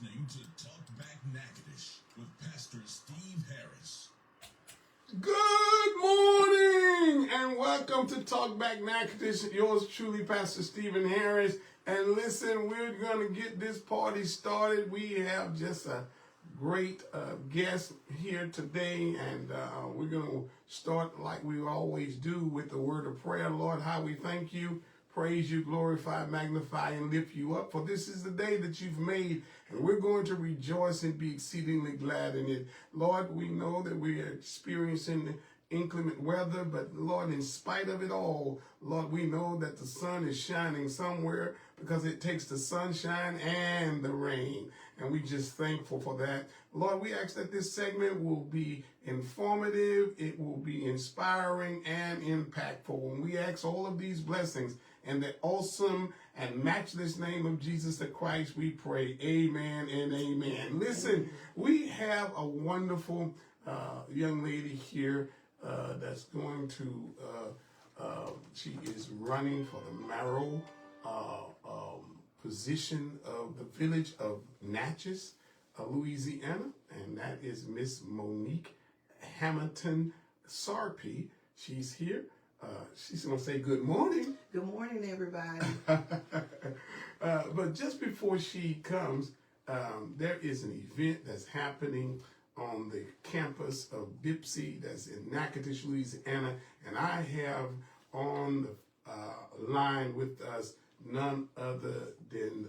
listening to Talk Back Natchitoches with Pastor Steve Harris. Good morning and welcome to Talk Back Natchitoches. Yours truly, Pastor Stephen Harris. And listen, we're going to get this party started. We have just a great guest here today, and we're going to start like we always do with the word of prayer. Lord, how we thank you, praise you, glorify, magnify, and lift you up. For this is the day that you've made, and we're going to rejoice and be exceedingly glad in it. Lord, we know that we are experiencing inclement weather, but Lord, in spite of it all, Lord, we know that the sun is shining somewhere because it takes the sunshine and the rain. And we just thankful for that. Lord, we ask that this segment will be informative, it will be inspiring and impactful. When we ask all of these blessings in the awesome and matchless name of Jesus the Christ, we pray. Amen and amen. Listen, we have a wonderful young lady here that's going to, she is running for the mayoral position of the village of Natchez, Louisiana, and that is Miss Monique Hamilton Sarpy. She's here. She's going to say good morning. Good morning, everybody. But just before she comes, there is an event that's happening on the campus of BIPSI, that's in Natchitoches, Louisiana, and I have on the line with us none other than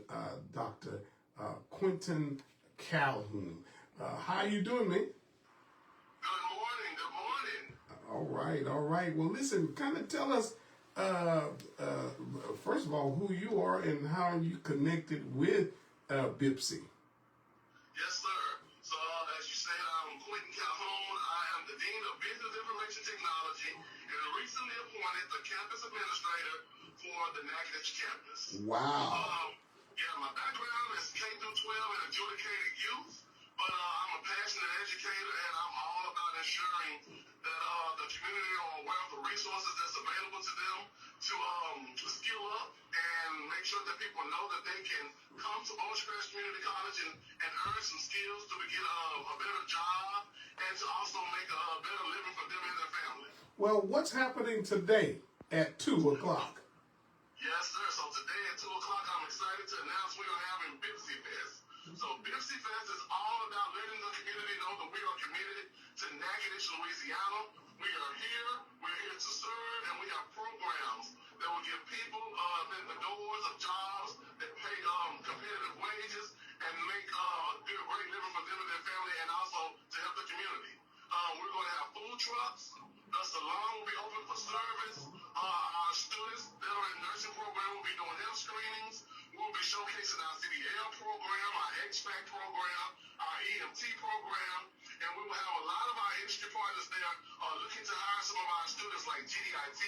Dr. Quentin Calhoun. How you doing, man? Good morning. All right. Well, listen, kind of tell us, first of all, who you are and how you connected with BIPSI. Yes, sir. So, as you said, I'm Quentin Calhoun. I am the Dean of Business Information Technology and recently appointed the campus administrator for the Natchitoches campus. Wow. My background is K through 12 and adjudicated youth, but I'm a passionate educator and I'm all about ensuring that the community are aware of the resources that's available to them to skill up and make sure that people know that they can come to Ocean Community College and earn some skills to get a better job and to also make a better living for them and their family. Well, what's happening today at 2 o'clock? Yes, sir. So today at 2 o'clock, I'm excited to announce we are having BIPSI Fest. So BIPSI Fest is all about letting the community know that we are committed to Natchitoches, Louisiana. We are here. We're here to serve, and we have programs that will give people the doors of jobs that pay competitive wages and make do a great living for them and their family, and also to help the community. We're going to have food trucks. The salon will be open for service. Our students that are in nursing program will be doing health screenings. We'll be showcasing our CDL program, our HVAC program, our EMT program, and we will have a lot of our industry partners there looking to hire some of our students like GDIT.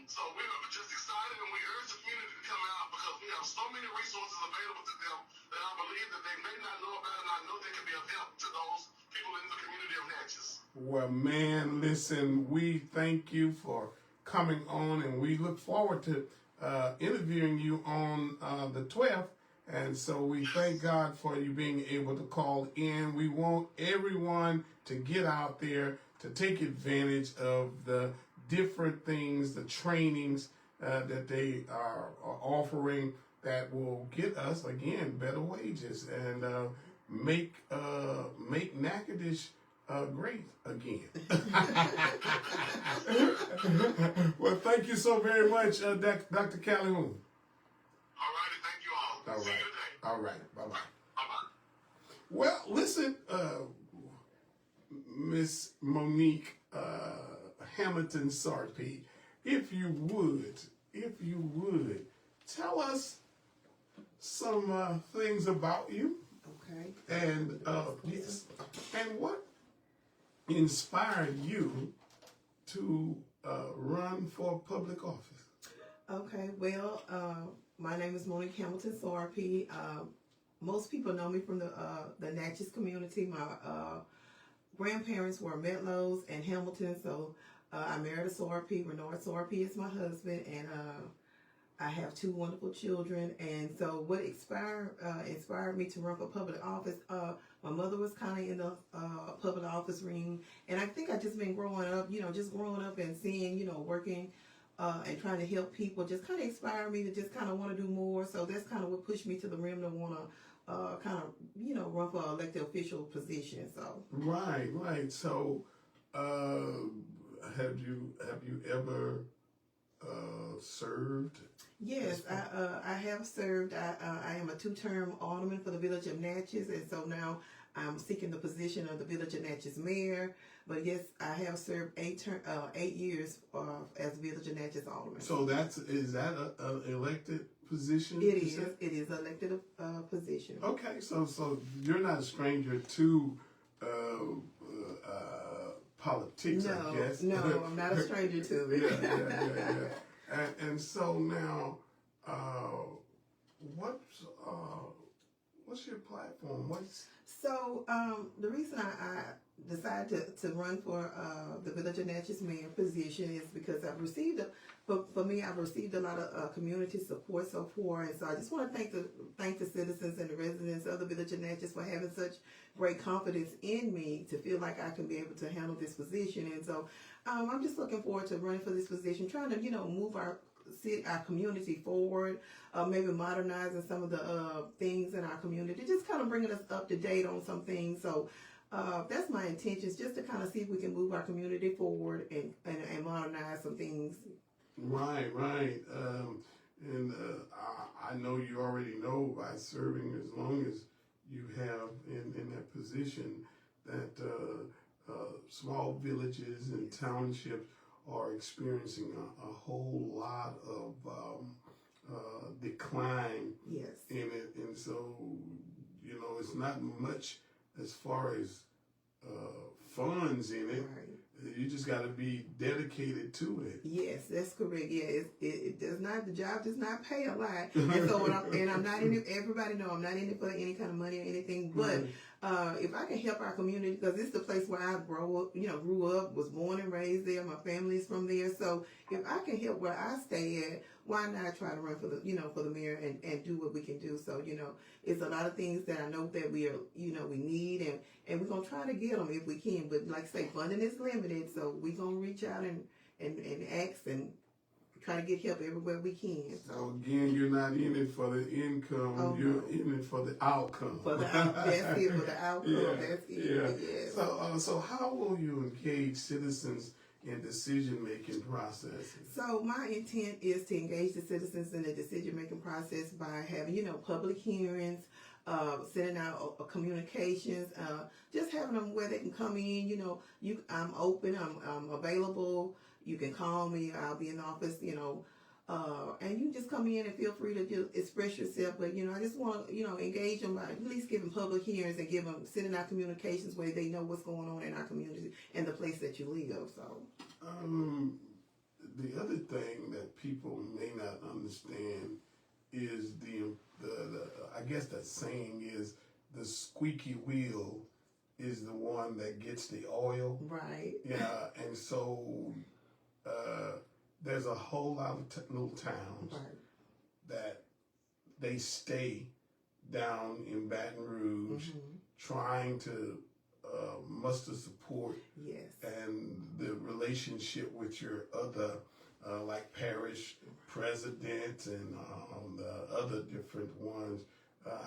So we're just excited, and we urge the community to come out because we have so many resources available to them that I believe that they may not know about, and I know they can be of help to those people in the community of Natchez. Well, man, listen, we thank you for coming on, and we look forward to interviewing you on the 12th. And so we thank God for you being able to call in. We want everyone to get out there to take advantage of the different things, the trainings that they are offering that will get us, again, better wages and make Natchitoches great again. Well, thank you so very much, Dr. Calhoun. All righty, thank you all. See you today. All right, bye-bye. Bye-bye. Well, listen, Miss Monique Hamilton Sarpy, if you would, tell us some things about you. Okay. And yes, and what inspired you to run for public office? Okay. Well, my name is Monique Hamilton Sarpy. Most people know me from the Natchez community. My grandparents were Metlows and Hamilton, so I married a Sarpy. Renard Sarpy is my husband, and I have 2 wonderful children, and so what inspired me to run for public office. My mother was kind of in the public office ring, and I think I just been growing up, and seeing, working and trying to help people, just kind of inspired me to just kind of want to do more. So that's kind of what pushed me to the rim to want to kind of, run for an elected official position. So right. So have you ever served? Yes, I have served. I am a 2-term alderman for the village of Natchez, and so now I'm seeking the position of the village of Natchez mayor. But yes, I have served 8 years as village of Natchez alderman. So is that an elected position? It is. It is an elected position. Okay, so you're not a stranger to politics, No, I guess. no, I'm not a stranger to it. Yeah. And so now, what's your platform? So the reason I decided to run for the village of Natchez mayor position is because I've received I've received a lot of community support so far, and so I just want to thank the citizens and the residents of the village of Natchez for having such great confidence in me to feel like I can be able to handle this position. And so I'm just looking forward to running for this position, trying to move our community forward, maybe modernizing some of the things in our community, just kind of bringing us up to date on some things. So that's my intentions, just to kind of see if we can move our community forward and modernize some things. Right. I know you already know by serving as long as you have in that position that small villages and townships are experiencing a whole lot of decline in it, and so it's not much as far as funds in it. Right. You just got to be dedicated to it. Yes, that's correct. Yeah, it does not. The job does not pay a lot, and so I'm not in it. Everybody know I'm not in it for any kind of money or anything. But if I can help our community, because it's the place where I grew up, was born and raised there. My family's from there. So if I can help where I stay at, why not try to run for the mayor and do what we can do? So it's a lot of things that I know that we are we need, and we're gonna try to get them if we can. But like I say, funding is limited, so we're gonna reach out and ask and try to get help everywhere we can. So again, you're not in it for the income; you're in it for the outcome. That's it. For the outcome. That's it. Yeah. So how will you engage citizens in decision-making processes? So my intent is to engage the citizens in the decision-making process by having, public hearings, sending out communications, just having them where they can come in. I'm open, I'm available. You can call me. I'll be in the office. And you just come in and feel free to just express yourself. But I just want to engage them by at least giving public hearings and sending out communications where they know what's going on in our community and the place that you live. So the other thing that people may not understand is the I guess the saying is the squeaky wheel is the one that gets the oil. Right. Yeah, and so there's a whole lot of little towns that they stay down in Baton Rouge trying to muster support and the relationship with your other like parish president and the other different ones.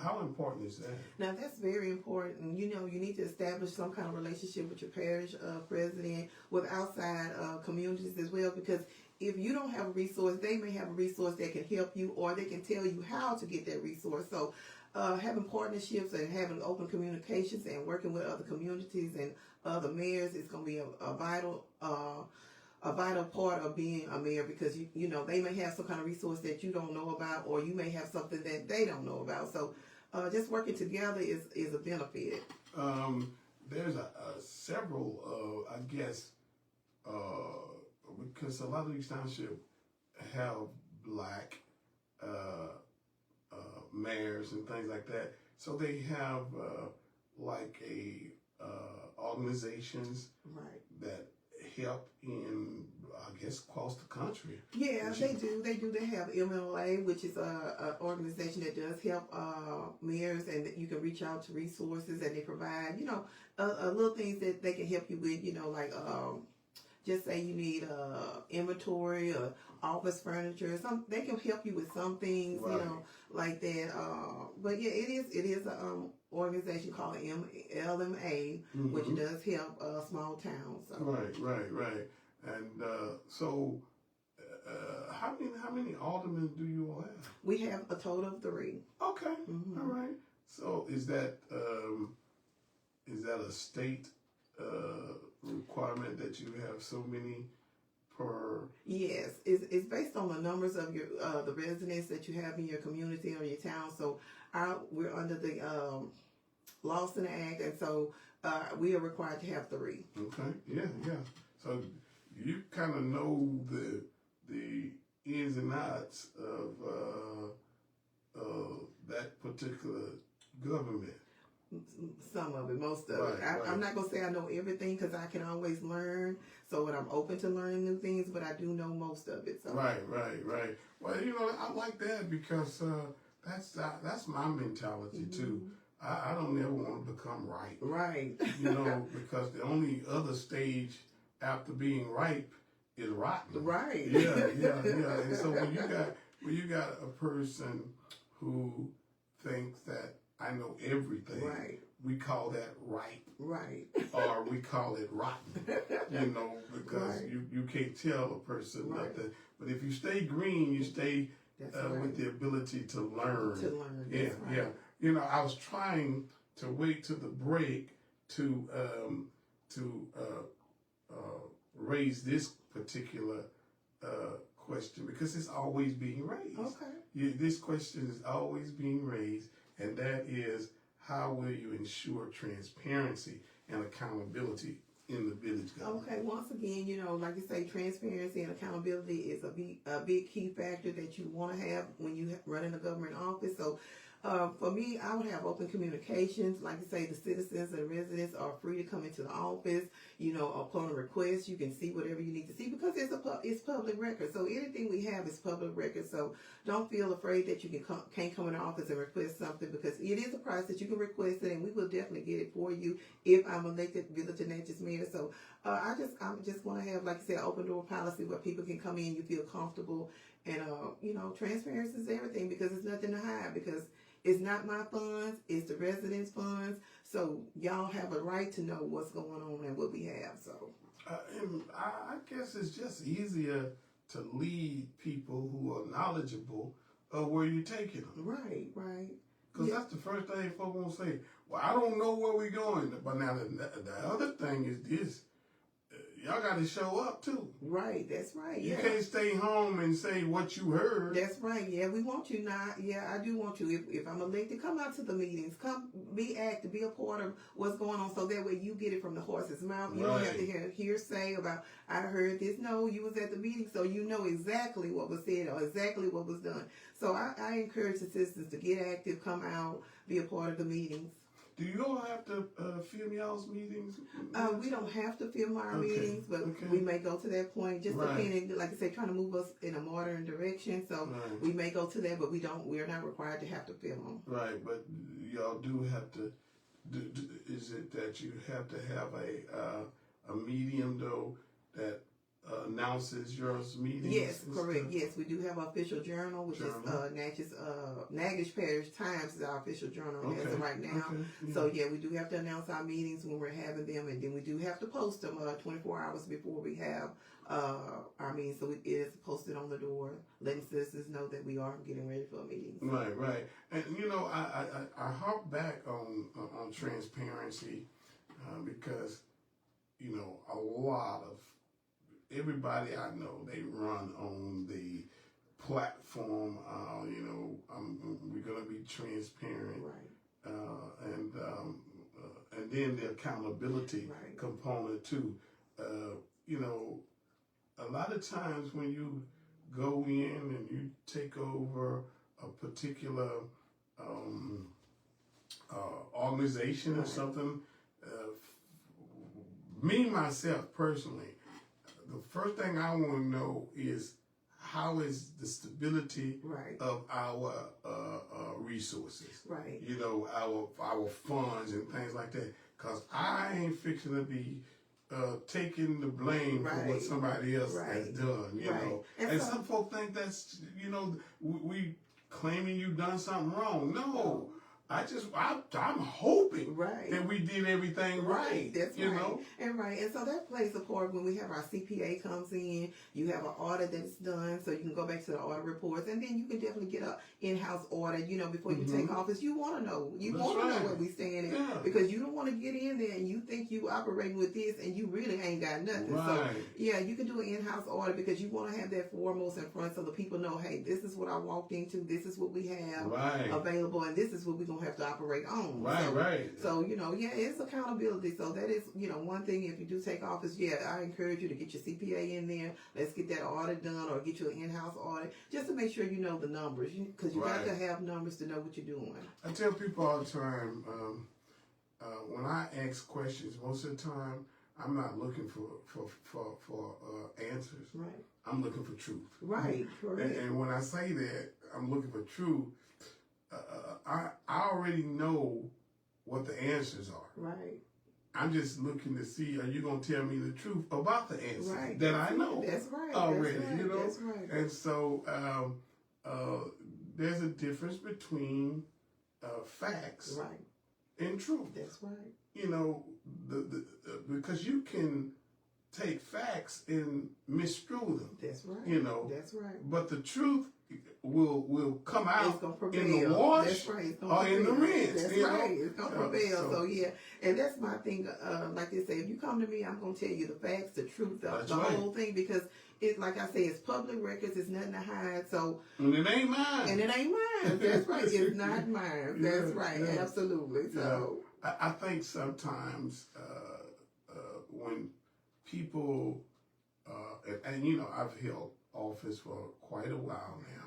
How important is that? Now that's very important. You need to establish some kind of relationship with your parish president, with outside communities as well, because if you don't have a resource, they may have a resource that can help you, or they can tell you how to get that resource. So having partnerships and having open communications and working with other communities and other mayors is going to be a vital part of being a mayor, because they may have some kind of resource that you don't know about, or you may have something that they don't know about. So just working together is a benefit. There's several I guess because a lot of these townships have black mayors and things like that, so they have like organizations that help in, I guess across the country. Yeah, they do. They do. They have MLA, which is a organization that does help mayors, and that you can reach out to resources, and they provide, little things that they can help you with. Like just say you need inventory or office furniture. They can help you with some things, Right. like that. But yeah, it is a organization called LMA, which does help small towns. So. Right. And so, how many aldermen do you all have? We have a total of 3. Okay, Mm-hmm. all right. So is that a state requirement that you have so many per? Yes, it's based on the numbers of your the residents that you have in your community or your town. So we're under the Lawson Act, and so we are required to have 3. Okay, yeah. So you kind of know the ins and outs of that particular government. Some of it, most of it. Right. I'm not gonna say I know everything because I can always learn. So I'm open to learning new things, but I do know most of it. So. Right. Well, I like that because that's my mentality too. I don't ever want to become right. Right. Because the only other stage after being ripe is rotten. Right. Yeah. And so when you got a person who thinks that I know everything, right, we call that ripe. Right. Or we call it rotten. Because right. you can't tell a person right. nothing. But if you stay green, you stay with the ability to learn. Yeah. I was trying to wait to the break to raise this particular question because it's always being raised. Okay. This question is always being raised, and that is, how will you ensure transparency and accountability in the village government? Okay, once again, like you say, transparency and accountability is a big key factor that you want to have when you run in a government office. So for me, I would have open communications. Like you say, the citizens and residents are free to come into the office. Upon a request, you can see whatever you need to see because it's public record. So anything we have is public record. So don't feel afraid that you can't come in the office and request something because it is a process. You can request it, and we will definitely get it for you if I'm elected Village of Natchez mayor. So I just want to have, like you said, open door policy where people can come in, you feel comfortable, and transparency is everything because there's nothing to hide because it's not my funds, it's the residents' funds. So y'all have a right to know what's going on and what we have. So and I guess it's just easier to lead people who are knowledgeable of where you're taking them. Right. Because that's the first thing folks won't say. Well, I don't know where we're going. But now the other thing is this. Y'all got to show up too. Right, that's right. You can't stay home and say what you heard. That's right. Yeah, we want you now. Yeah, I do want you. If I'm elected, come out to the meetings. Come be active, be a part of what's going on so that way you get it from the horse's mouth. You don't have to hear hearsay about, I heard this. No, you was at the meeting, so you know exactly what was said or exactly what was done. So I encourage the citizens to get active, come out, be a part of the meetings. Do you all have to film y'all's meetings? We don't have to film our meetings, but we may go to that point. Just depending, like I say, trying to move us in a modern direction. So we may go to that, but we're not required to have to film them. Right, but y'all do have to. Is it that you have to have a medium though that announces your meetings? Yes, correct. Yes, we do have an official journal, which is Natchez Parish Times is our official journal as of right now. So yeah, we do have to announce our meetings when we're having them, and then we do have to post them 24 hours before we have our meetings. So it is posted on the door, letting citizens know that we are getting ready for a meeting. Right. And I harp back on transparency because a lot of everybody I know, they run on the platform. We're gonna be transparent, right? And then the accountability component too. A lot of times when you go in and you take over a particular organization or something, me myself personally, the first thing I want to know is how is the stability of our resources, you know, our funds and things like that, because I ain't fixing to be taking the blame for what somebody else has done, you know. And some folks think that's, you know, we claiming you done something wrong. No. I'm hoping that we did everything right. That's you right. know? And so that plays a part when we have our CPA comes in, you have an audit that's done, so you can go back to the audit reports, and then you can definitely get an in-house audit, you know, before you take office. You want to know. You want to know where we stand in, because you don't want to get in there and you think you operating with this and you really ain't got nothing. So, yeah, you can do an in-house audit because you want to have that foremost in front so the people know, hey, this is what I walked into, this is what we have available, and this is what we're going to have to operate on. So, you know, it's accountability. So that is, you know, one thing. If you do take office, I encourage you to get your CPA in there. Let's get that audit done, or get you an in-house audit, just to make sure you know the numbers, because you got to have numbers to know what you're doing. I tell people all the time, when I ask questions, most of the time I'm not looking for answers. I'm looking for truth. And when I say that I'm looking for truth, I already know what the answers are. I'm just looking to see, are you going to tell me the truth about the answers that I know already, you know? And so there's a difference between facts and truth. You know, because you can take facts and misconstrue them. You know, but the truth will come out in the wash or in the rinse. It's going to prevail. So and that's my thing. Like they say, if you come to me, I'm going to tell you the facts, the truth, the whole thing, because it's like I say, it's public records. It's nothing to hide. So and it ain't mine. That's right. It's not mine. That's right. Absolutely. So I think sometimes when people and you know, I've held office for quite a while now,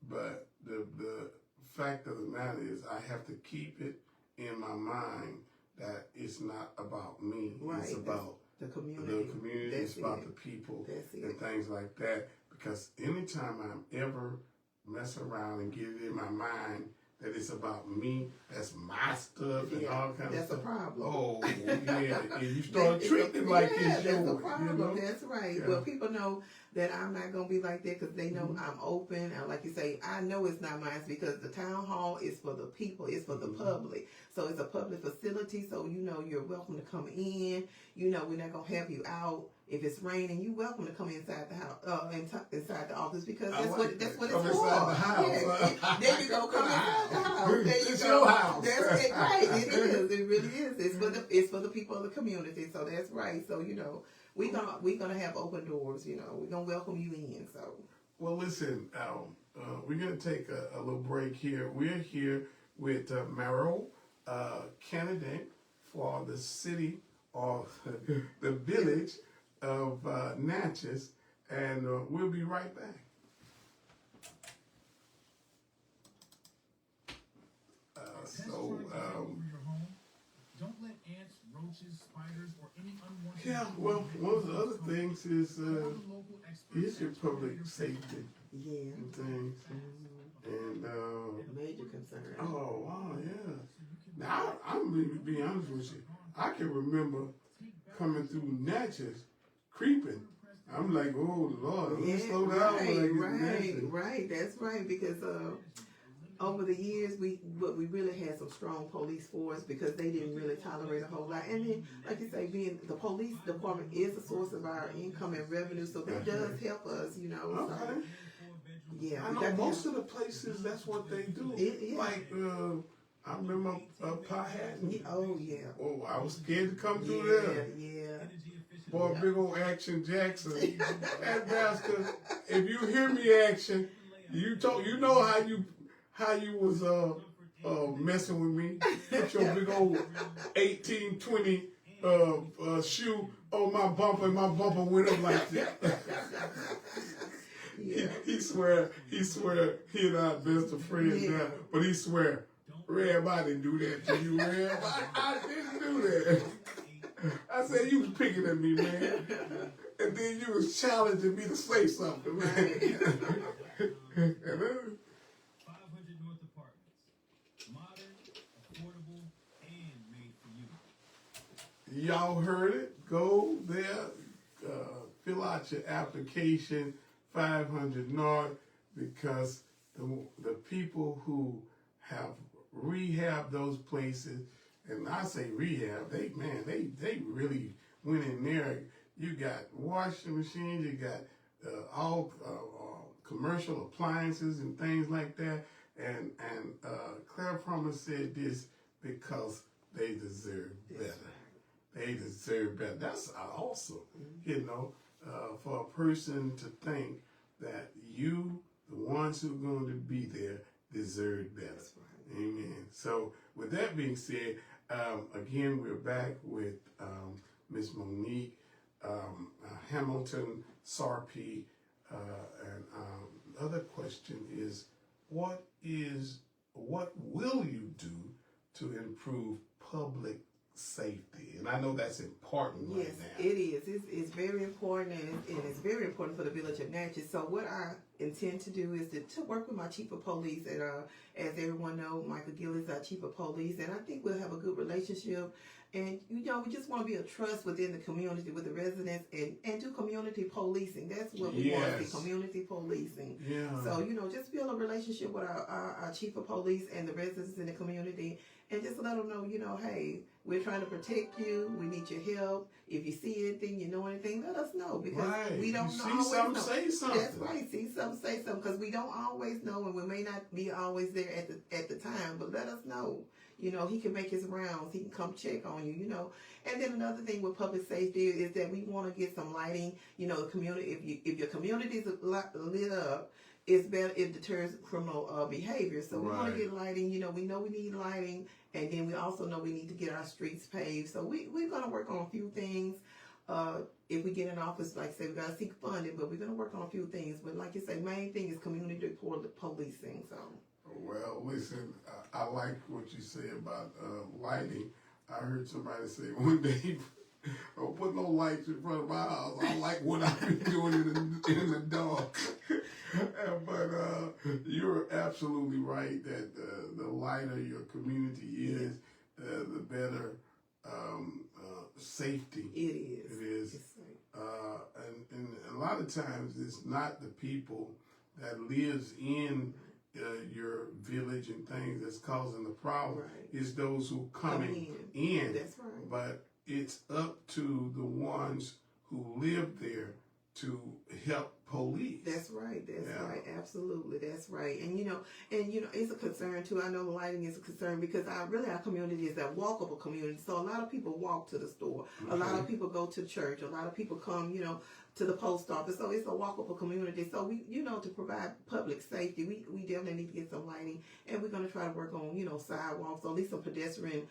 but the fact of the matter is I have to keep it in my mind that it's not about me. It's about the community. It's about the people and things like that. Because anytime I'm ever mess around and get it in my mind that it's about me, that's my stuff and all kinds of stuff. That's a problem. Oh, and you start treating like it's yours. That's a problem. You know? That's right. Well, people know that I'm not going to be like that because they know I'm open. And like you say, I know it's not mine because the town hall is for the people. It's for the public. So it's a public facility. So, you know, you're welcome to come in. You know, we're not going to have you out. If it's raining, you're welcome to come inside the house, inside the office, because that's what it's for. Inside the house. There you go. Come inside the house. There you it's go. Your house. That's it. Right. It is. It really is. It's for the people of the community. So that's right. So, you know, we're gonna have open doors. You know, we're gonna welcome you in. So. Well, listen, we're gonna take a little break here. We're here with Merrill candidate for the city or the village of Natchez, and we'll be right back. Don't let ants, roaches, spiders, or any unwanted. Yeah, well, one of the other things is your public safety and things, and major concern. Oh, yeah. Now I'm going to be honest with you. I can remember coming through Natchez, creeping. I'm like, oh Lord, slow down when I get to Natchez. Right. That's right, because over the years, we really had some strong police force because they didn't really tolerate a whole lot. And then, like you say, being the police department is a source of our income and revenue, so that does help us, you know. Okay. So, yeah, I know most of the places that's what they do. Like I remember Powhatan. Oh yeah. Oh, I was scared to come through there. Yeah. Boy, big old Action Jackson. That bastard. If you hear me, Action, you know how you was messing with me. Put your big old 1820 shoe on my bumper, and my bumper went up like that. He swear he and I best of friends now, but he swear, Reb, I didn't do that to you, Reb. I didn't do that. I said, you was picking at me, man. and then you was challenging me to say something, man. 500 North Apartments. Modern, affordable, and made for you. Y'all heard it. Go there, fill out your application, 500 North, because the people who have rehabbed those places, and I say rehab, they really went in there. You got washing machines, you got all commercial appliances and things like that. And Claire Promise said this because they deserve better. They deserve better. That's awesome, you know, for a person to think that you, the ones who are going to be there, deserve better. Right. Amen. So with that being said, again, we're back with Miss Monique Hamilton Sarpy, and the other question is, what will you do to improve public safety? And I know that's important right now. Yes, it is. It's very important, and it's very important for the village of Natchez. So what I intend to do is to work with my chief of police, and as everyone knows, Michael Gill is our chief of police, and I think we'll have a good relationship. And, you know, we just want to be a trust within the community, with the residents, and do community policing. That's what we want to see, community policing. Yeah. So, you know, just build a relationship with our chief of police and the residents in the community, and just let them know, you know, hey, we're trying to protect you. We need your help. If you see anything, you know anything, let us know, because we don't always know. Say something. That's right. See something, say something, because we don't always know, and we may not be always there at the time. But let us know. You know, he can make his rounds. He can come check on you. You know, and then another thing with public safety is that we want to get some lighting. You know, the community. If your community is lit up, it's better. It deters criminal behavior. So we want to get lighting. You know we need lighting. And then we also know we need to get our streets paved. So we're going to work on a few things. If we get in office, like I say, we got to seek funding, but we're going to work on a few things. But like you say, main thing is community policing. So. Well, listen, I like what you say about lighting. I heard somebody say one day, don't put no lights in front of my house. I like what I've been doing in the dark. But you're absolutely right that the lighter your community is, the better safety it is. It is. And a lot of times it's not the people that lives in your village and things that's causing the problem. Right. It's those who coming in. That's right. But it's up to the ones who live there to help police. That's right. That's right. Absolutely. That's right. And you know, it's a concern too. I know the lighting is a concern because our community is that walkable community. So a lot of people walk to the store. A lot of people go to church. A lot of people come, you know, to the post office. So it's a walkable community. So we, you know, to provide public safety, we definitely need to get some lighting, and we're going to try to work on, you know, sidewalks, or at least some pedestrian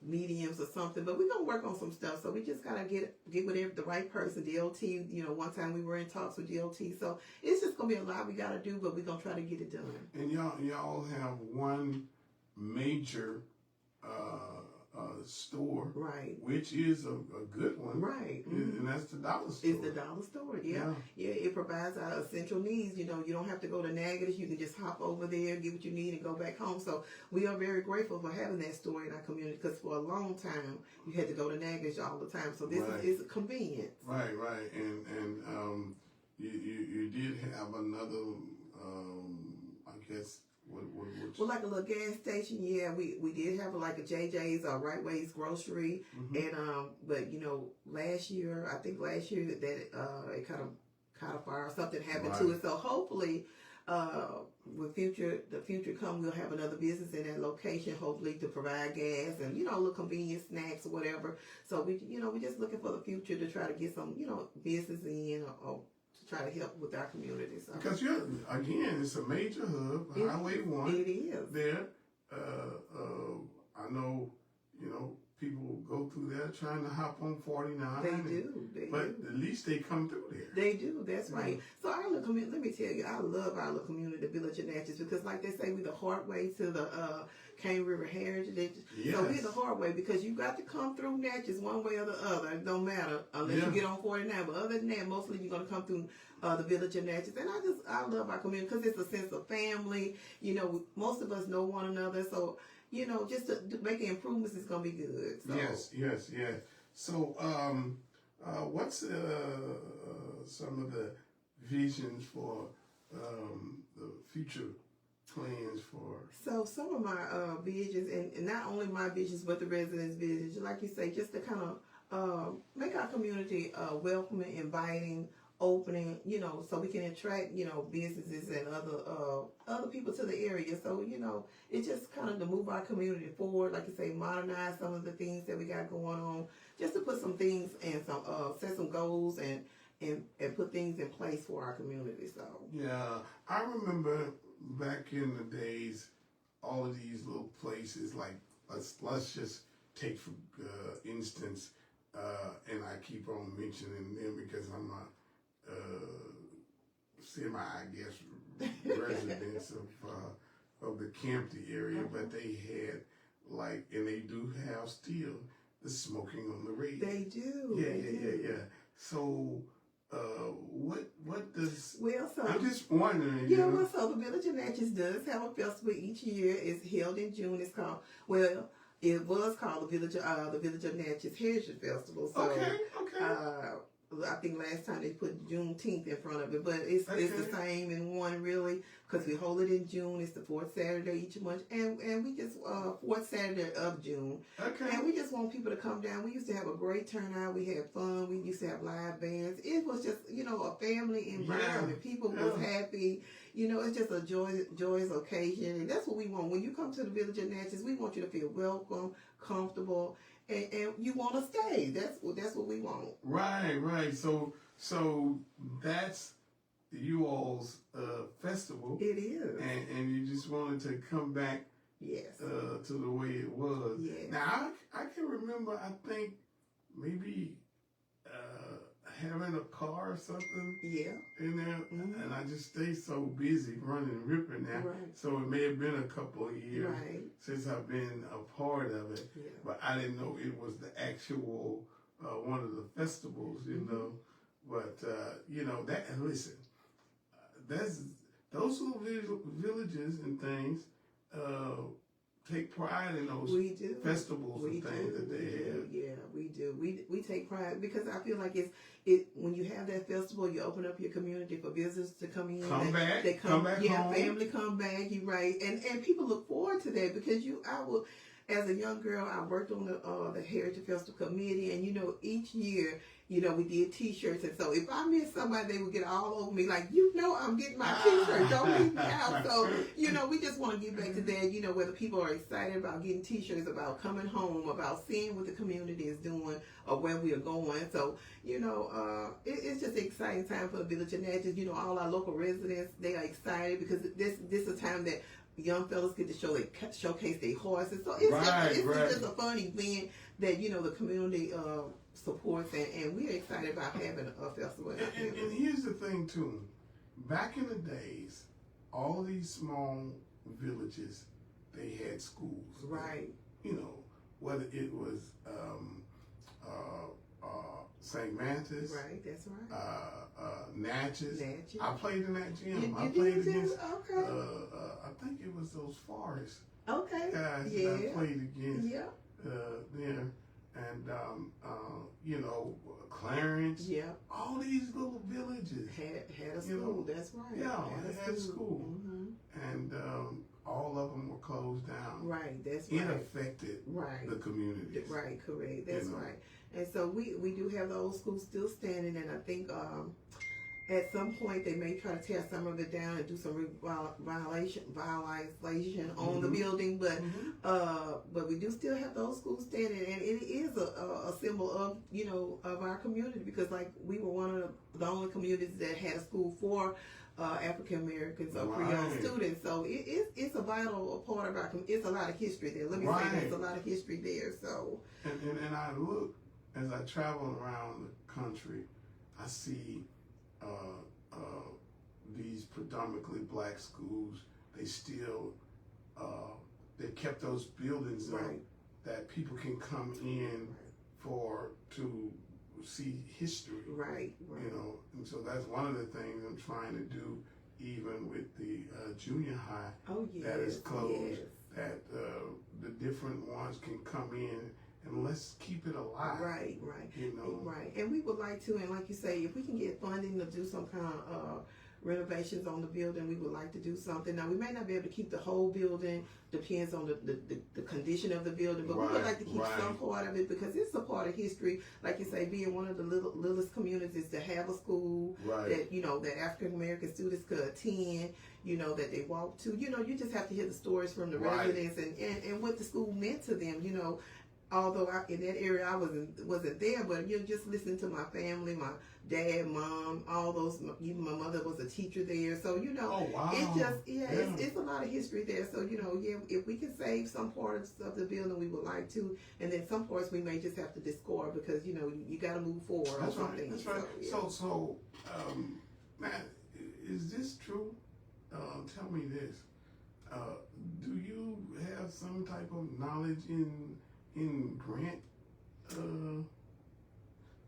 mediums or something. But we're gonna work on some stuff. So we just gotta get with the right person. DOT, you know, one time we were in talks with DOT. So it's just gonna be a lot we gotta do, but we're gonna try to get it done. And y'all have one major store, right? Which is a good one, right? And that's the dollar store. It's the dollar store, yeah. It provides our essential needs. You know, you don't have to go to Natchitoches. You can just hop over there, get what you need, and go back home. So we are very grateful for having that store in our community, because for a long time you had to go to Natchitoches all the time. So this is a convenience. Right, and you did have another, I guess. Well, like a little gas station, we did have like a JJ's or Right Ways Grocery, and but you know, last year that it kind of caught a fire or something happened to it. So hopefully, with the future come, we'll have another business in that location, hopefully to provide gas and, you know, little convenient snacks or whatever. So we're just looking for the future to try to get some, you know, business in or try to help with our community. So. Because it's a major hub, Highway 1. It is. There. I know, you know, people go through there trying to hop on 49. They do. But at least they come through there. They do. That's right. So our little community, let me tell you, I love our little community, the Village of Natchez, because like they say, we're the hard way to the Cane River Heritage. Yes. So we're the hard way because you got to come through Natchez one way or the other. It don't matter unless you get on 49. But other than that, mostly you're going to come through the Village of Natchez. And I love our community because it's a sense of family. You know, most of us know one another. So, you know, just to making improvements is going to be good. So. Yes. So, what's some of the visions for the future plans for? So some of my visions, and not only my visions, but the residents' visions, like you say, just to kind of make our community welcoming, inviting, opening, you know, so we can attract, you know, businesses and other people to the area. So, you know, it's just kind of to move our community forward, like you say, modernize some of the things that we got going on, just to put some things and some set some goals and put things in place for our community. So yeah, I remember back in the days, all of these little places, like let's just take for instance, and I keep on mentioning them because I'm a semi, I guess, residents of the Campton area, but they had like, and they do have still the smoking on the radio. they do. Yeah. So, what does? Well, so I'm just wondering. yeah, well, so the Village of Natchez does have a festival each year. It's held in June. It's called, well, it was called the Village of Natchez Heritage Festival. So, Okay. I think last time they put Juneteenth in front of it, but it's the same in one really, because we hold it in June. It's the fourth Saturday each month, and we just fourth Saturday of June. Okay. And we just want people to come down. We used to have a great turnout. We had fun. We used to have live bands. It was just, you know, a family environment. People was happy. You know, it's just a joyous occasion, and that's what we want. When you come to the Village of Natchez, we want you to feel welcome, comfortable, and you want to stay. That's what we want. Right. So that's you all's festival. It is. And you just wanted to come back. Yes. To the way it was. Yes. Now I can remember. I think maybe having a car or something. Yeah. In there, Mm-hmm. and I just stay so busy running and ripping now. Right. So it may have been a couple of years Right. since I've been a part of it. Yeah. But I didn't know it was the actual one of the festivals, you know. But you know that. And listen, that's those little villages and things take pride in those festivals and things that they have. Yeah, we do. We take pride because I feel like when you have that festival, you open up your community for visitors to come in. Come back yeah, home. Family come back. You're right, and people look forward to that because as a young girl, I worked on the Heritage Festival Committee, and you know, each year, you know, we did T-shirts, and so if I miss somebody, they would get all over me, like, you know, I'm getting my T-shirt, don't leave me out. So, you know, we just want to get back to that, you know, whether people are excited about getting T-shirts, about coming home, about seeing what the community is doing, or where we are going. So, you know, it's just an exciting time for the Village of Natchez. You know, all our local residents, they are excited because this is a time that young fellas get to showcase their horses. So it's just a fun event that, you know, the community supports, and we're excited about having a festival. And here's the thing too, back in the days, all these small villages, they had schools. Right. You know, whether it was St. Mantis. Right, that's right. Natchez. Natchez. I played in that gym. I You played did against. too? Okay. I think it was those Forest Okay. guys Yeah. that I played against. Yeah. There, and you know, Clarence. Yeah. All these little villages Had a school. You know, That's right. yeah, they had school. Mm-hmm. And all of them were closed down. Right. That's It right. affected Right. the communities. Right, correct. That's You know. right. And so we do have the old school still standing, and I think at some point they may try to tear some of it down and do some violation on the building, but we do still have those schools standing, and it is a symbol of, you know, of our community, because like we were one of the only communities that had a school for African Americans or Right. Creole students. So it's a vital part of our it's a lot of history there. Let me Right. say there's a lot of history there. So And I look, as I travel around the country, I see these predominantly black schools. They still they kept those buildings up right. that people can come in to see history. Right. You know, and so that's one of the things I'm trying to do, even with the junior high Oh yes. that is closed. Yes. That the different ones can come in and let's keep it alive. Right, right. You know. Right. And we would like to, and like you say, if we can get funding to do some kind of renovations on the building, we would like to do something. Now, we may not be able to keep the whole building, depends on the condition of the building, but we would like to keep some part of it because it's a part of history. Like you say, being one of the littlest communities to have a school that, you know, that African American students could attend, you know, that they walk to. You know, you just have to hear the stories from the residents and what the school meant to them, you know. Although in that area I wasn't there, but you know, just listening to my family, my dad, mom, all those. Even my mother was a teacher there, so you know, it's just it's a lot of history there. So you know, if we can save some parts of the building, we would like to, and then some parts we may just have to discard because you know you got to move forward or something. That's right. So Matt, is this true? Tell me this. Do you have some type of knowledge in grant?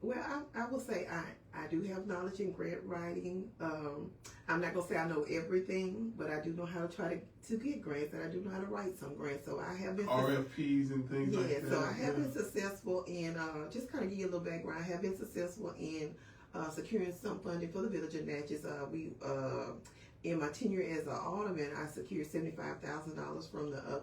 Well, I will say I do have knowledge in grant writing. I'm not gonna say I know everything, but I do know how to try to get grants, and I do know how to write some grants. So I have been RFPs and things like that. Yeah, so I have been successful in just kind of give you a little background. I have been successful in securing some funding for the Village of Natchez. In my tenure as an alderman, I secured $75,000 from the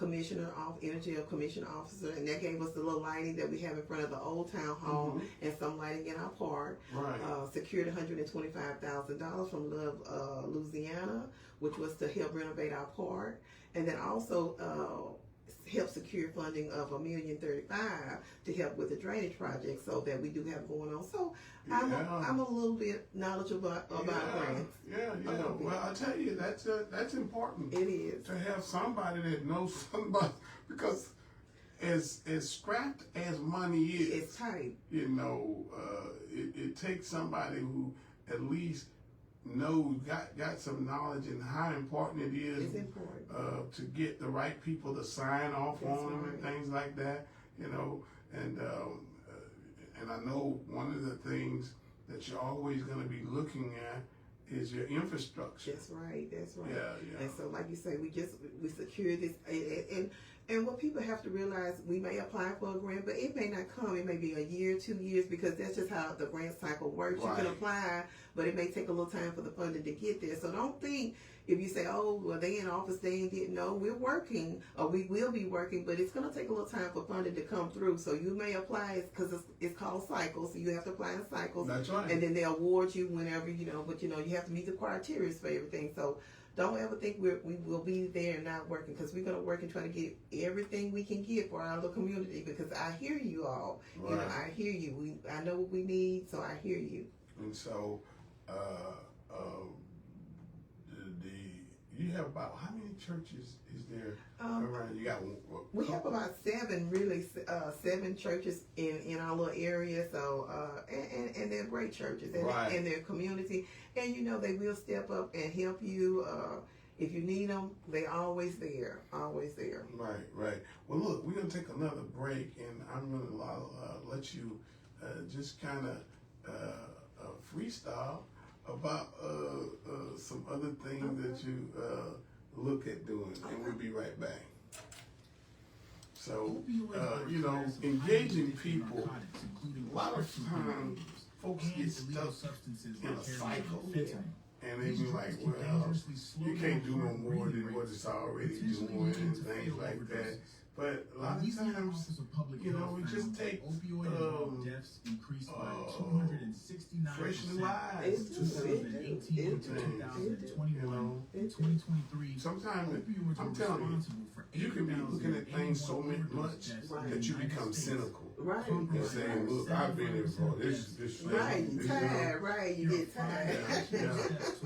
Energy Commission Officer, and that gave us the little lighting that we have in front of the old town hall and some lighting in our park. Right. Secured $125,000 from Love, Louisiana, which was to help renovate our park, and then also help secure funding of $1,035,000 to help with the drainage project, so that we do have going on. So I'm a little bit knowledgeable about grants. Yeah. Well, I tell you, that's important. It is to have somebody that knows somebody, because as strapped as money is, it's tight. You know, it takes somebody who at least knows, got some knowledge in how important it is. It's important to get the right people to sign off on them and things like that. You know, and I know one of the things that you're always going to be looking at is your infrastructure. That's right. Yeah. And so, like you say, we secured this, and what people have to realize, we may apply for a grant, but it may not come. It may be a year, 2 years, because that's just how the grant cycle works. You can apply, but it may take a little time for the funding to get there. So don't think if you say, oh, well, they in office, they didn't know. We're working, or we will be working, but it's going to take a little time for funding to come through. So you may apply because it's called cycles. So you have to apply in cycles. That's right. And then they award you whenever, you know, but you know, you have to meet the criteria for everything. So don't ever think we will be there and not working, because we're going to work and try to get everything we can get for our little community, because I hear you all. You know, I hear you. I know what we need, so I hear you. And so, you have about how many churches is there around? You got we have about 7 churches in our little area. So and they're great churches, and they're community, and you know they will step up and help you if you need them. They're always there, Right. Well, look, we're gonna take another break, and I'm gonna let you just kind of freestyle about some other things that you look at doing, and we'll be right back. So, you know, engaging people, a lot of times folks get stuck in a cycle, and they be like, well, you can't do no more than what it's already doing, and things like that. But a lot of times, you know, we just take fresh new lives. 2023. Sometimes, I'm telling you, you can be looking at things so much that you become cynical. Right. And saying, look, I've been here before. This Right, you tired, right, you get tired.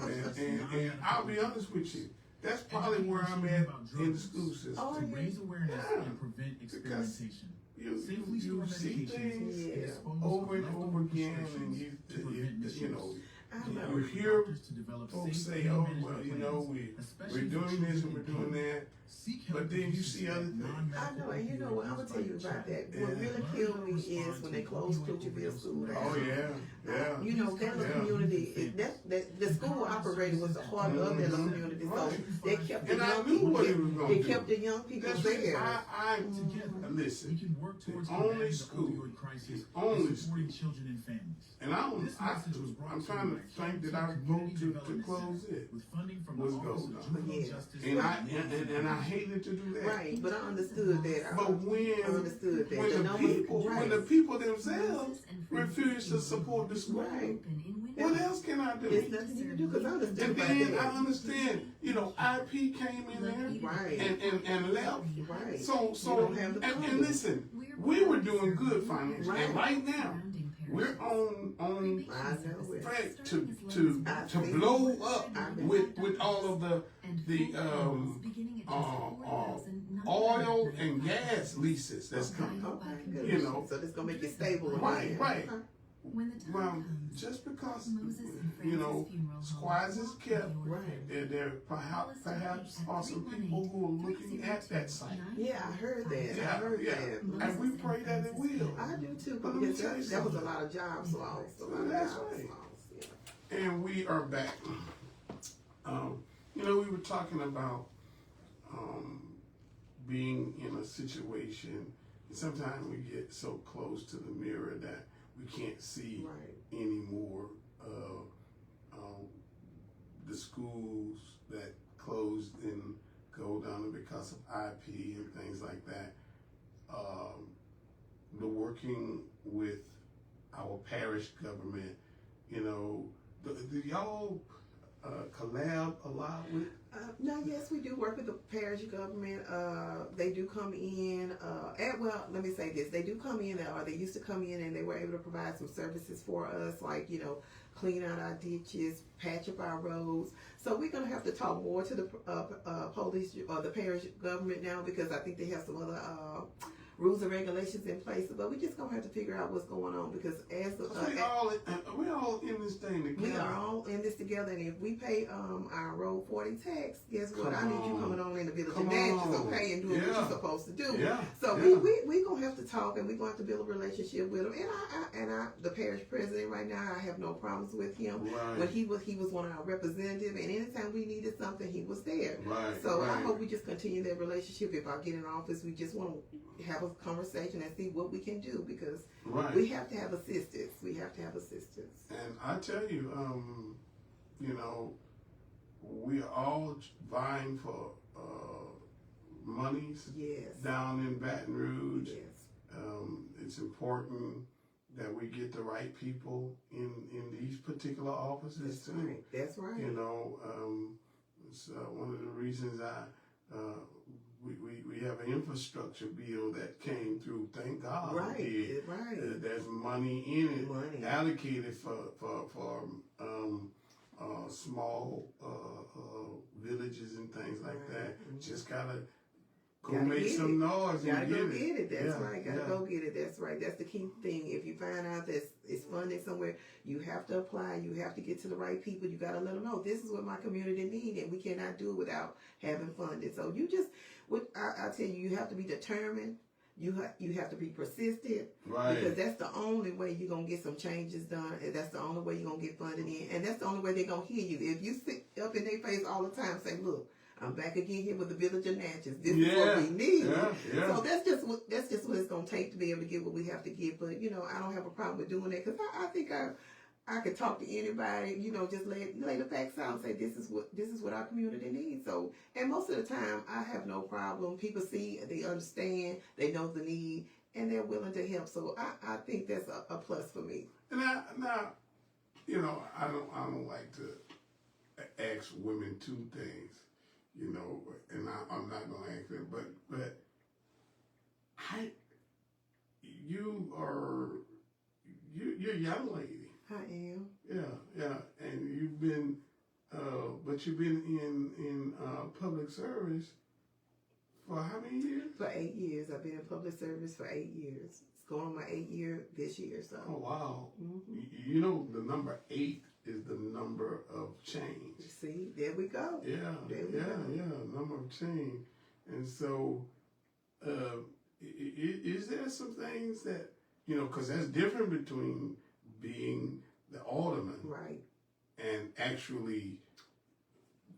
And I'll be honest with you, that's probably where I'm at in the school system. Oh, To yeah. raise awareness and prevent experimentation. You Safely store see medications things Yeah. dispose over of and leftover over again, and prescriptions to prevent misuse. you know, I know. you hear Doctors to develop folks safe say, pain oh, management well, you know, plans, especially we're for doing children this and we're in doing pain. that. Seek But help then with you see uses other that things. I know, and you know what, I'm gonna tell you about that. What Yeah. really killed me is when they closed Coachville School down. Oh, yeah. You know, that little Yeah. community, that the school operated was the heart of that little community, so they kept the And I young knew what he people, was going they to do. kept the young people That's there. Together, we listen, can work towards the only combating the school, opioid crisis the only and supporting children and families. and This message was brought I'm to trying you to by think that Kempton I vote Community to Development close Center it. with funding from Was the Office gold. of Juvenile Yeah. Justice. And I hated to do that. Right, but I understood that. But I understood that. when The the numbers- people right. when the people themselves refuse to support the school, Right. what else can I do? There's nothing you can do, because I understood And about then that. I understand, you know, IP came in there Right. and left. Right. So You don't have the and funding. listen, we were doing good financially, and Right. right now we're on I know it. track to blow up with all of the oil and gas leases that's coming. Okay, good. You know. So this gonna make it stable. Right, again. right. Okay. Well, just because you know squads is kept, Right. there perhaps are some people who are looking at that site. Yeah, I heard that. I Yeah, heard yeah. that. And we pray that it will. I do too, But let me because tell you that was a something. lot of jobs lost. A lot of That's jobs right. lost. Yeah. And we are back. You know, we were talking about being in a situation, and sometimes we get so close to the mirror that we can't see Right. anymore. The schools that closed and go down because of IP and things like that. The working with our parish government, you know, do y'all collab a lot with? No, yes, we do work with the parish government. They do come in, well, let me say this. They do come in, or they used to come in, and they were able to provide some services for us, like, you know, clean out our ditches, patch up our roads. So we're going to have to talk more to the police or the parish government now, because I think they have some other rules and regulations in place. But we're just going to have to figure out what's going on, because as the, we're all in this thing together. we are all in this together, and if we pay our Road 40 tax, guess what? I Come need you on. coming on in the village Come of Natchez, on. okay, and doing what Yeah. you're supposed to do. Yeah. So Yeah. we gonna have to talk, and we're gonna have to build a relationship with him. And I the parish president right now, I have no problems with him. Right. When he was one of our representatives, and anytime we needed something, he was there. Right. So I right. hope we just continue that relationship. If I get in office, we just want to have a conversation and see what we can do, because Right. we have to have assistance. We have to have assistance. And I tell you, you know, we are all vying for monies Yes. down in Baton Rouge. Yes. It's important that we get the right people in these particular offices That's too. right. That's right. You know, it's one of the reasons we have an infrastructure bill that came through. Thank God. Right, we did. right. There's money in it Money. allocated for small villages and things like Right. that. Mhm. Just gotta go Gotta make get some it. noise Gotta and go get get it. That's Yeah, right. Gotta yeah. go get it. That's right. That's the key thing. If you find out that it's funded somewhere, you have to apply. You have to get to the right people. You gotta let them know this is what my community needs, and we cannot do it without having funding. So you just, I tell you, you have to be determined. You have to be persistent, Right. because that's the only way you're gonna get some changes done, and that's the only way you're gonna get funded in, and that's the only way they're gonna hear you. If you sit up in their face all the time, say, "Look, I'm back again here with the village of Natchez. This is what we need." Yeah, yeah. So that's just what it's gonna take to be able to get what we have to get. But you know, I don't have a problem with doing that, because I think I could talk to anybody. You know, just lay the facts out and say this is what our community needs. So, and most of the time, I have no problem. People see, they understand, they know the need, and they're willing to help. So I think that's a plus for me. And now, you know, I don't like to ask women two things, you know, and I'm not gonna ask them, but you you're a young lady. I am. Yeah, and you've been, but you've been in public service for how many years? For 8 years. I've been in public service for 8 years. It's going on my 8th year this year. So. Oh wow! Mm-hmm. You know the number 8 is the number of change. See, there we go. Yeah, There we go. number of change, and so is there some things that because that's different between being the alderman, Right. and actually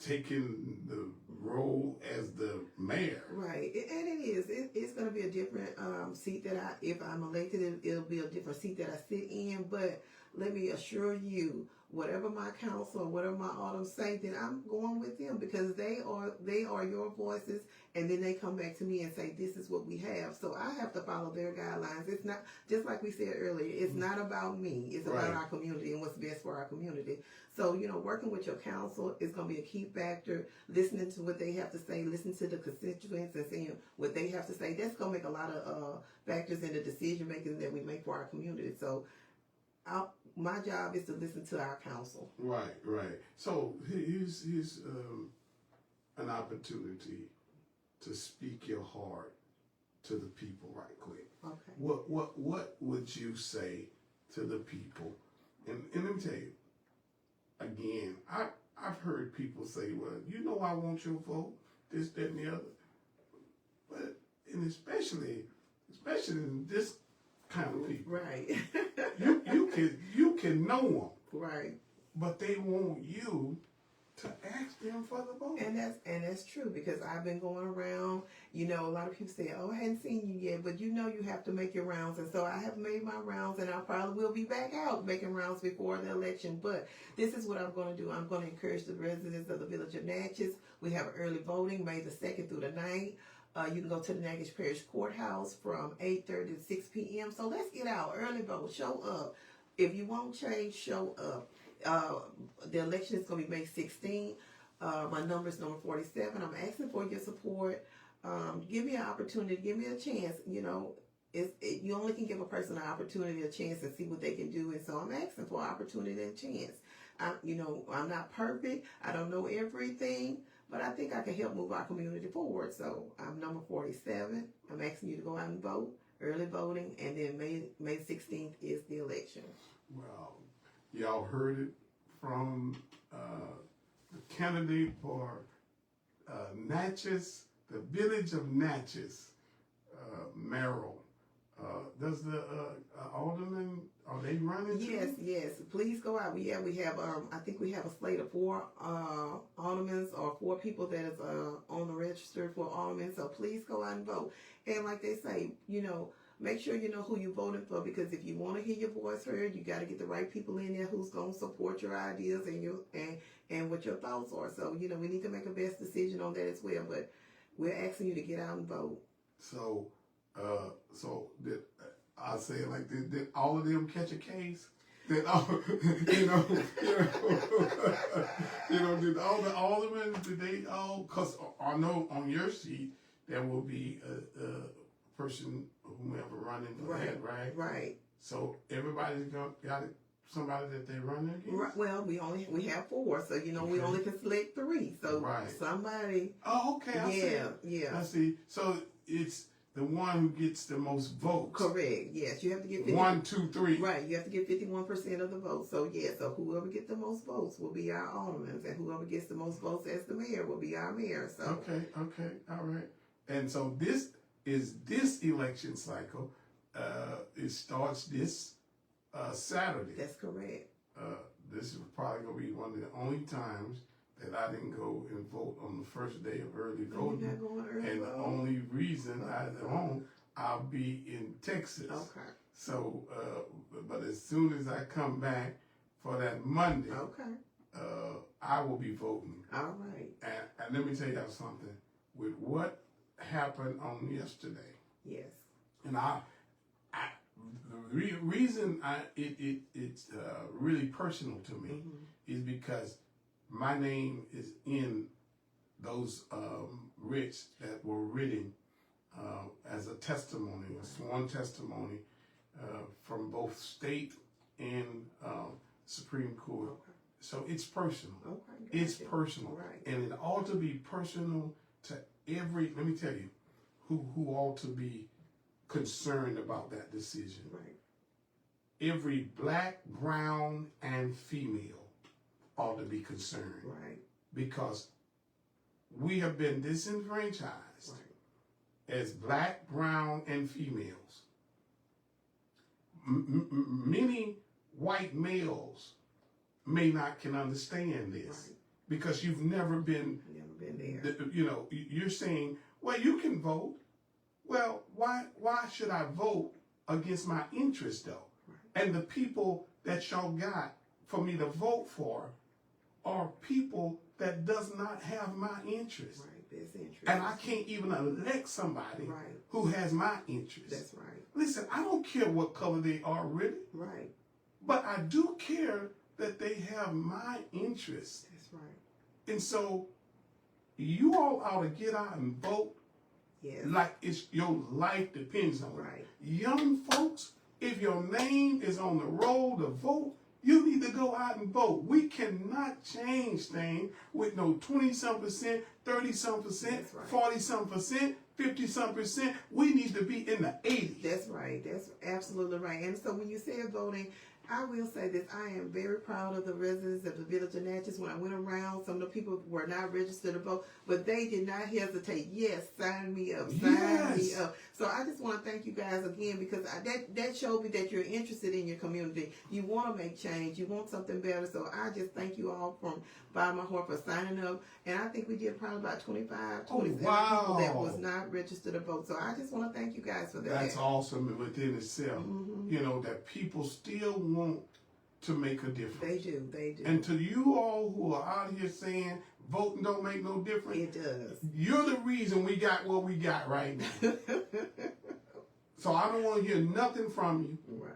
taking the role as the mayor. Right, and it is. It's going to be a different seat that if I'm elected, it'll be a different seat that I sit in. But let me assure you, whatever my council or whatever my aldermen say, then I'm going with them because they are your voices, and then they come back to me and say, this is what we have. So I have to follow their guidelines. It's not, just like we said earlier, it's not about me. It's about our community and what's best for our community. So, working with your council is going to be a key factor. Listening to what they have to say, listening to the constituents and seeing what they have to say. That's going to make a lot of factors in the decision making that we make for our community. So, my job is to listen to our council. Right. So here's an opportunity to speak your heart to the people right quick. Okay. What would you say to the people? And let me tell you, again, I've heard people say, well, I want your vote, this, that, and the other. But, and especially in this kind of people. Right. you can know them. Right. But they want you to ask them for the vote. And that's true because I've been going around, a lot of people say, oh, I hadn't seen you yet, but you have to make your rounds. And so I have made my rounds and I probably will be back out making rounds before the election. But this is what I'm going to do. I'm going to encourage the residents of the village of Natchez. We have early voting May the 2nd through the 9th. You can go to the Natchez Parish Courthouse from 8:30 to 6 p.m. So let's get out, early vote, show up. If you want change, show up. The election is going to be May 16th. My number is number 47. I'm asking for your support. Give me an opportunity. Give me a chance. You only can give a person an opportunity, a chance, and see what they can do. And so I'm asking for an opportunity and a chance. I'm not perfect. I don't know everything, but I think I can help move our community forward. So I'm number 47. I'm asking you to go out and vote, early voting, and then May 16th is the election. Well, y'all heard it from the candidate for Natchez, the village of Natchez, Merrill. Does the alderman, are they running too? Yes. Please go out. We have I think we have a slate of 4 aldermen or 4 people that is on the register for aldermen. So please go out and vote. And like they say, make sure you know who you're voting for, because if you want to hear your voice heard, you got to get the right people in there who's going to support your ideas and what your thoughts are. So, we need to make a best decision on that as well. But we're asking you to get out and vote. So did I say it like this? Did all of them catch a case? Did all, did all the aldermen? Did they all? Because I know on your seat there will be a person, whomever running for that, right? Right. So everybody's got somebody that they run against. Right. Well, we have 4, so we only can select 3. So somebody. Oh, okay. I see. So it's the one who gets the most votes. Correct. Yes, you have to get 1, 2, 3. Right, you have to get 51% of the votes. So so whoever gets the most votes will be our aldermen, and whoever gets the most votes as the mayor will be our mayor. So okay, all right. And so this election cycle. It starts this Saturday. That's correct. This is probably gonna be one of the only times that I didn't go and vote on the first day of early voting. You're not going early and vote? The only reason I won't, I'll be in Texas. Okay. So, but as soon as I come back for that Monday, I will be voting. All right. And let me tell y'all something. With what happened on yesterday. Yes. And the reason it's really personal to me is because my name is in those writs that were written as a testimony, a sworn testimony from both state and Supreme Court. Okay. So it's personal. Okay. It's gotcha. personal. Right. And it ought to be personal to let me tell you, who ought to be concerned about that decision. Right. Every black, brown, and female ought to be concerned. Right. Because we have been disenfranchised Right. as black, brown, and females. Many white males may not can understand this Right. because you've never been there. You're saying, well, you can vote. Well, why should I vote against my interest though? Right. And the people that y'all got for me to vote for are people that does not have my interest. Right. That's interesting. And I can't even elect somebody Right. who has my interest. That's right. Listen, I don't care what color they are really, Right. but I do care that they have my interest. That's right. And so you all ought to get out and vote Yes. like it's your life depends on it. Right. Young folks, if your name is on the roll to vote, you need to go out and vote. We cannot change things with no 20-some%, 30-some%, That's right. 40-some%, 50-some%. We need to be in the 80s. That's right. That's absolutely right. And so when you said voting, I will say this. I am very proud of the residents of the village of Natchez. When I went around, some of the people were not registered to vote, but they did not hesitate. Yes, sign me up. Sign me up. So I just want to thank you guys again because that showed me that you're interested in your community. You want to make change. You want something better. So I just thank you all from bottom of my heart for signing up. And I think we did probably about 25, 27 people that was not registered to vote. So I just want to thank you guys for that. That's awesome within itself. Mm-hmm. You know, that people still want to make a difference. They do. They do. And to you all who are out here saying voting don't make no difference, It does. you're the reason we got what we got right now. So I don't want to hear nothing from you. Right.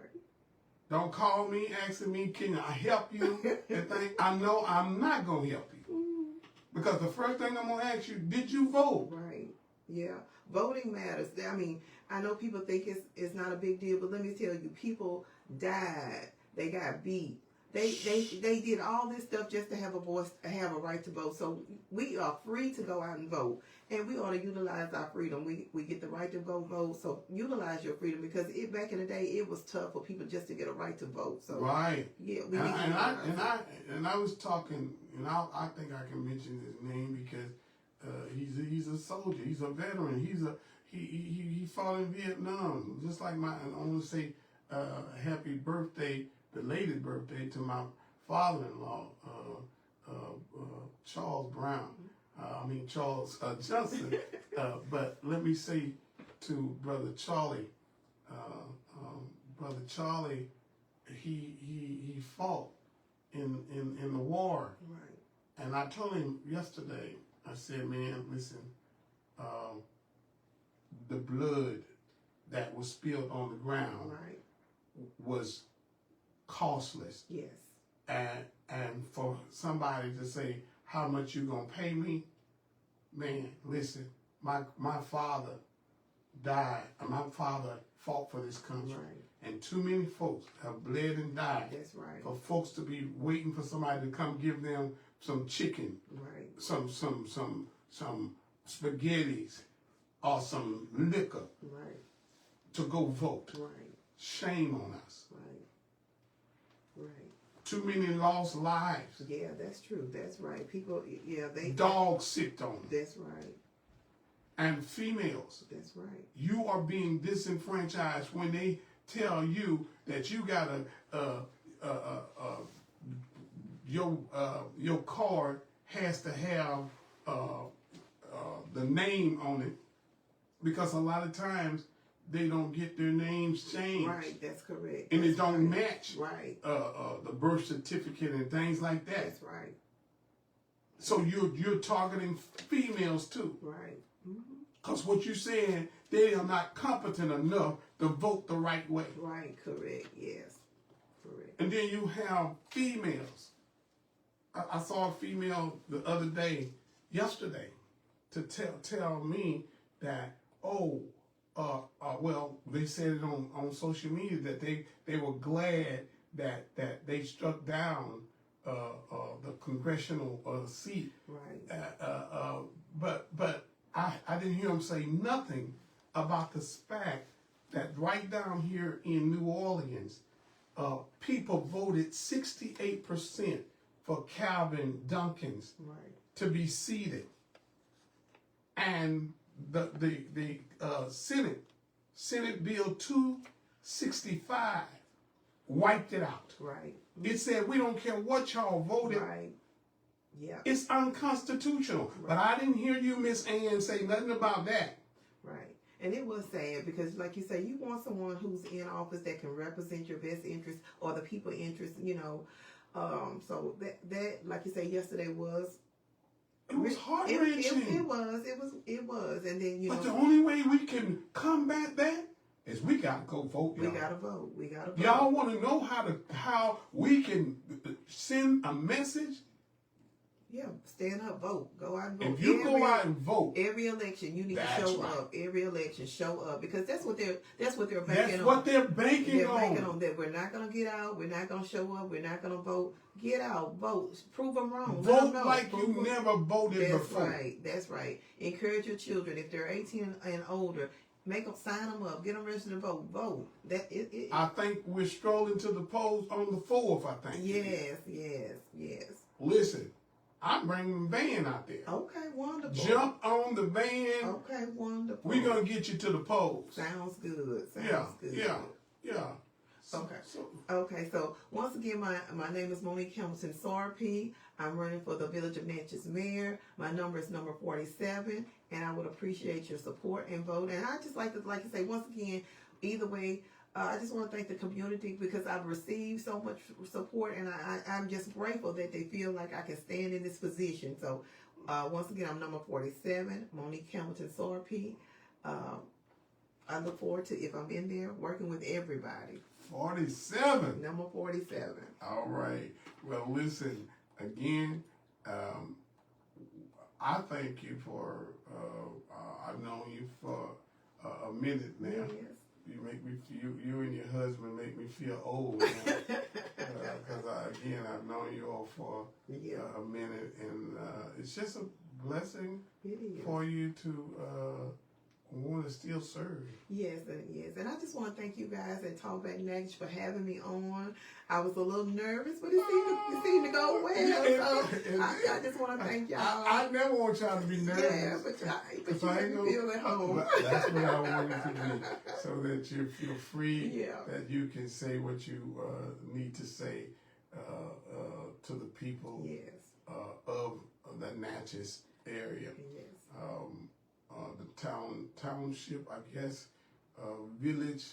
Don't call me asking me, can I help you? And think, I know I'm not going to help you. Because the first thing I'm going to ask you, did you vote? Right. Yeah. Voting matters. I mean, I know people think it's not a big deal, but let me tell you, people died. They got beat. They did all this stuff just to have a voice, have a right to vote. So we are free to go out and vote, and we ought to utilize our freedom. We get the right to go vote. So utilize your freedom because back in the day it was tough for people just to get a right to vote. So Right. yeah, and I was talking, and I think I can mention his name because he's a soldier. He's a veteran. He fought in Vietnam. Just like I want to say happy birthday. Belated birthday to my father-in-law, Charles Brown. Charles Johnson. But let me say to Brother Charlie, he fought in the war. Right. And I told him yesterday, I said, man, listen, the blood that was spilled on the ground Right. was costless. Yes. And for somebody to say how much you gonna pay me, man, listen, my father died, and my father fought for this country. Right. And too many folks have bled and died That's right. for folks to be waiting for somebody to come give them some chicken, Right. some spaghettis, or some liquor Right. to go vote. Right. Shame on us. Right. Right. Too many lost lives. Yeah, that's true. That's right. People, they... Dogs sicked on them. That's right. And females. That's right. You are being disenfranchised when they tell you that you got your card has to have the name on it, because a lot of times they don't get their names changed. Right, that's correct. And that's it don't right. match Right. the birth certificate and things like that. That's right. So you're targeting females too. Right. Mm-hmm. Because what you're saying, they are not competent enough to vote the right way. Right, correct, yes. Correct. And then you have females. I saw a female the other day, yesterday, to tell me that, well, they said it on social media that they were glad that they struck down the congressional seat. Right. But I didn't hear him say nothing about the fact that right down here in New Orleans, people voted 68% for Calvin Dunkins Right. to be seated, and the Senate Bill 265 wiped it out. Right. It said we don't care what y'all voted. Right. Yeah. It's unconstitutional. Right. But I didn't hear you, Miss Ann, say nothing about that. Right. And it was sad because, like you say, you want someone who's in office that can represent your best interest or the people interest, you know. So that, like you say, yesterday was. It was heart-wrenching. It was. And then, you but know. the only way we can combat that is we gotta go vote, y'all. We gotta vote. Y'all want to know how we can send a message? Yeah, stand up, vote. Go out and vote. If you go out and vote, every election, you need to That's show right. up. Every election, show up because that's what they're banking that's on. what they're banking They're on. banking on that. We're not gonna get out. We're not gonna show up. We're not gonna vote. Get out, vote. Prove them wrong. Let them Vote know. like Prove you them. never voted That's before. right. That's right. Encourage your children if they're 18 and older. Make them sign them up. Get them registered to vote. Vote. I think we're strolling to the polls on the 4th. I think. Yes. Listen, I'm bringing the van out there. Okay, wonderful. Jump on the van. Okay, wonderful. We're gonna get you to the polls. Sounds good. Yeah. Okay. So, Okay, so once again, my name is Monique Hamilton Sarpy. I'm running for the Village of Natchez Mayor. My number is number 47, and I would appreciate your support and vote. And I just like to say, once again, either way, I just want to thank the community because I've received so much support, and I'm just grateful that they feel like I can stand in this position. So once again, I'm number 47, Monique Hamilton Sarpy. I look forward to, if I'm in there, working with everybody. 47. Number 47. All right. Well, listen, again, I thank you for, I've known you for a minute now. Yes. You make me, you and your husband make me feel old now. Because I've known you all for a minute, and it's just a blessing It is. for you to want to still serve. Yes. And I just want to thank you guys at Talkback Natchez for having me on. I was a little nervous, but it seemed to go well. So I just want to thank y'all. I never want y'all to be nervous. Yeah, but you make me feel at home. That's what I want it to be, so that you feel free, that you can say what you need to say to the people of the Natchez area. Yes. The township, I guess, village,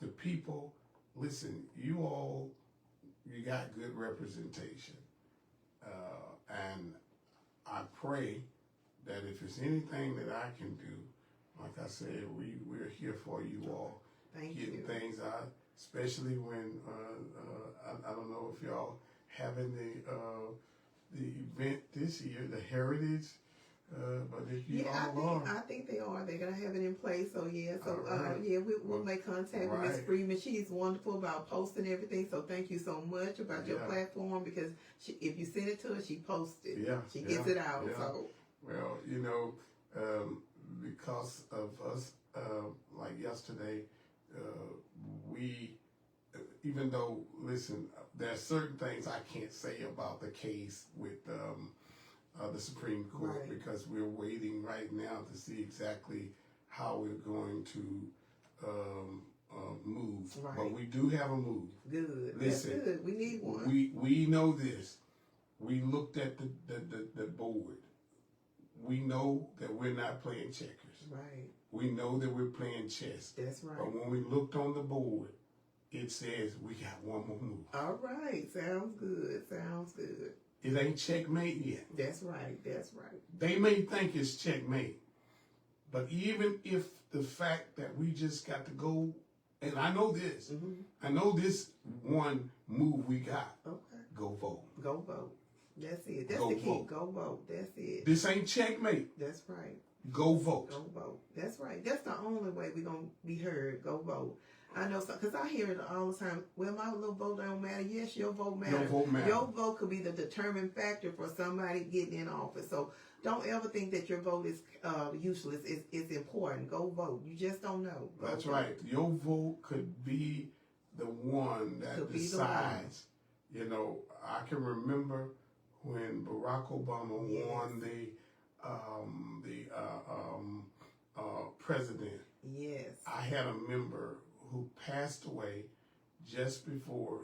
the people. Listen, you got good representation, and I pray that if it's anything that I can do, like I said, we're here for you all. Thank Getting you. things out, especially when I don't know if y'all having the event this year, the Heritage. But if you all are, I think they are. They're gonna have it in place. So right. We'll make contact with Miss Freeman. She's wonderful about posting everything. So thank you so much about your platform because if you send it to her, she posts it. She gets it out. Yeah. So well, because of us, like yesterday, we, even though, listen, there's certain things I can't say about the case with the Supreme Court because we're waiting right now to see exactly how we're going to move. Right. But we do have a move. good. Listen, That's good. We need one. We know this. We looked at the board. We know that we're not playing checkers. Right. We know that we're playing chess. That's right. But when we looked on the board, it says we got one more move. All right. Sounds good. It ain't checkmate yet. That's right. They may think it's checkmate. But even if the fact that we just got to go, and I know this, I know this one move we got. Okay. Go vote. Go vote. That's it. That's Go the key. vote. Go vote. That's it. This ain't checkmate. That's right. Go vote. Go vote. That's right. That's the only way we're going to be heard. Go vote. I know, because I hear it all the time. Well, my little vote don't matter. Yes, your vote matters. Your vote matters. Your vote could be the determining factor for somebody getting in office. So don't ever think that your vote is useless. It's important. Go vote. You just don't know. Go That's vote. right. Your vote could be the one that decides. You know, I can remember when Barack Obama won the president. Yes. I had a member who passed away just before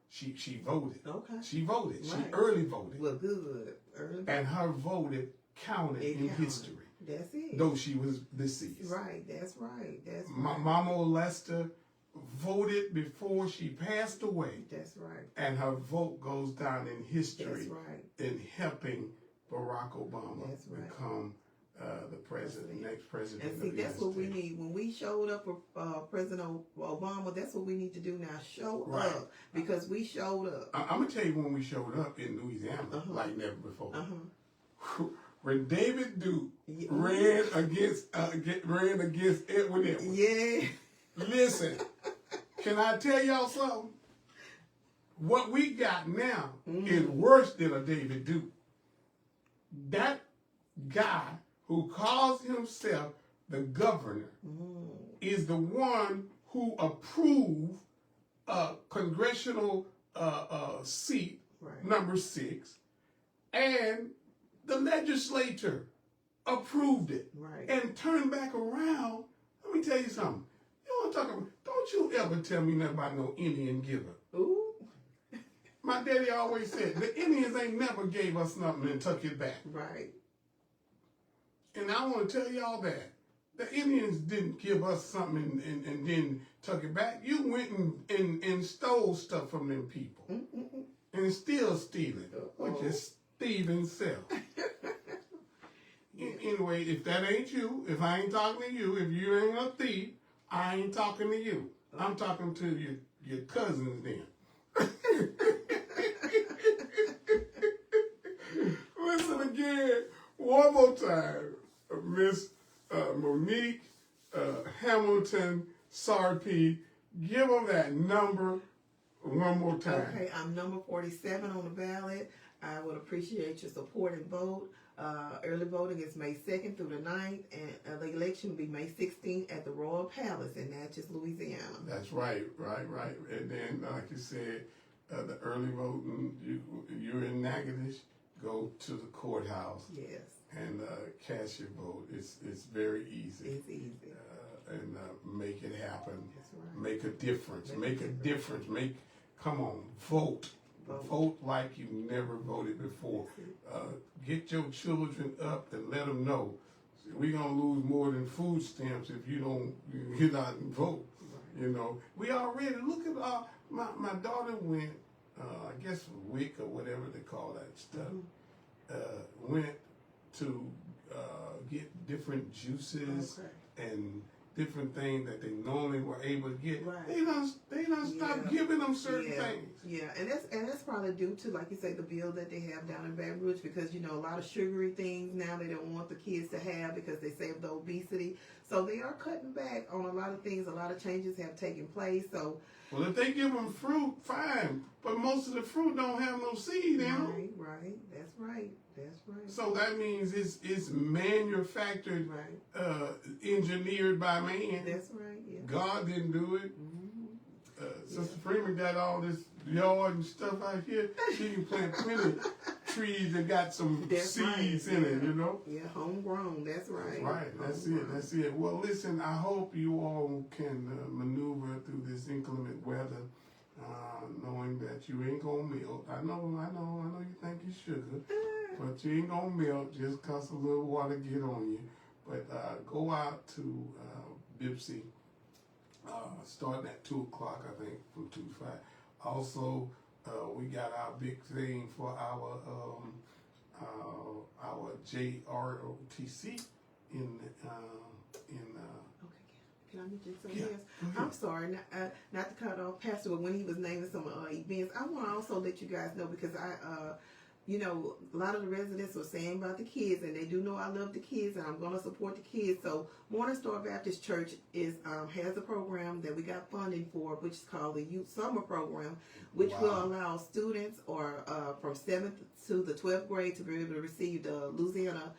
she voted. Okay. She voted. Right. She early voted. Well, good. Early. And her vote counted in history. That's it. Though she was deceased. Right. That's right. That's right. Mama Lester voted before she passed away. That's right. And her vote goes down in history That's right. in helping Barack Obama That's right. become the president, next president And see, of the that's United what we States. need. When we showed up for President Obama, that's what we need to do now. Show Right. up. Because we showed up. I'm going to tell you when we showed up in Louisiana, like never before. Uh-huh. When David Duke Yeah. ran against Edwin Edwards. Yeah. Listen, can I tell y'all something? What we got now is worse than a David Duke. That guy who calls himself the governor is the one who approved congressional seat Right. number 6, and the legislature approved it Right. and turned back around. Let me tell you something. You want to talk about? Don't you ever tell me nothing about no Indian giver. Ooh. My daddy always said the Indians ain't never gave us nothing and took it back. Right. And I want to tell y'all that the Indians didn't give us something and then took it back. You went and stole stuff from them people and still stealing, which is thieving self. Anyway, if that ain't you, if I ain't talking to you, if you ain't a thief, I ain't talking to you. I'm talking to your cousins then. Listen again, one more time, Miss Monique Hamilton Sarpy. Give them that number one more time. Okay, I'm number 47 on the ballot. I would appreciate your support and vote. Early voting is May 2nd through the 9th, and the election will be May 16th at the Royal Palace in Natchez, Louisiana. That's right. And then, like you said, the early voting, you're in Natchitoches, go to the courthouse Yes, and cast your vote. It's very easy. it's easy. And make it happen. That's right. Make a difference. Make a difference. Come on, vote. Vote like you never voted before. Get your children up and let them know. We're going to lose more than food stamps if you don't get out and vote. Right. You know, we already, look at my daughter went, I guess WIC or whatever they call that stuff, went to get different juices and different things that they normally were able to get. Right. They don't stop giving them certain things. Yeah, and that's probably due to, like you say, the bill that they have down in Baton Rouge, because a lot of sugary things now they don't want the kids to have because they say of the obesity. So they are cutting back on a lot of things. A lot of changes have taken place. So well, if they give them fruit, fine, but most of the fruit don't have no seed in them. Right. That's right. So that means it's manufactured, engineered by man. That's right. Yeah. God didn't do it. Sister Freeman got all this yard and stuff out here. She can plant plenty of trees that got some seeds in it, you know? Yeah, homegrown. That's right. That's it. Well, listen, I hope you all can maneuver through this inclement weather, knowing that you ain't gonna melt. I know you think you sugar, but you ain't gonna melt just cause a little water get on you. But go out to Bipsy, starting at 2 o'clock, I think, from 2 to 5. Also, we got our big thing for our JROTC in Can I mention something else? I'm sorry, not to cut off Pastor, but when he was naming some events, I want to also let you guys know, because you know, a lot of the residents are saying about the kids, and they do know I love the kids, and I'm going to support the kids. So Morningstar Baptist Church is has a program that we got funding for, which is called the Youth Summer Program, which will allow students or from 7th to the 12th grade to be able to receive the Louisiana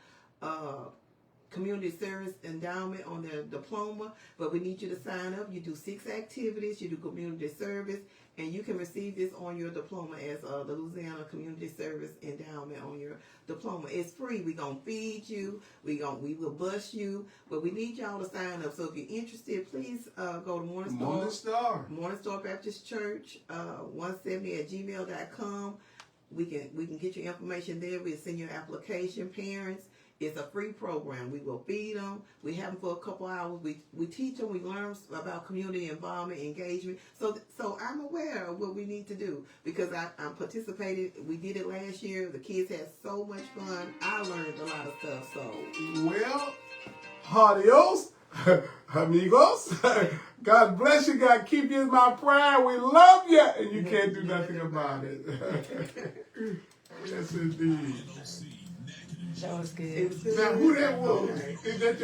Community Service Endowment on their diploma. But we need you to sign up. You do 6 activities, you do community service, and you can receive this on your diploma as the Louisiana Community Service Endowment on your diploma. It's free. We're going to feed you. We will bus you. But we need y'all to sign up. So if you're interested, please go to Morningstar Baptist Church, 170@gmail.com. We can get your information there. We'll send you an application, parents. It's a free program. We will feed them. We have them for a couple hours. We teach them. We learn about community involvement, engagement. So I'm aware of what we need to do because I participated. We did it last year. The kids had so much fun. I learned a lot of stuff. So well, adios, amigos. God bless you. God keep you in my prayer. We love you, and you can't do nothing about it. Yes, indeed. That was good. Now, who that was? Is that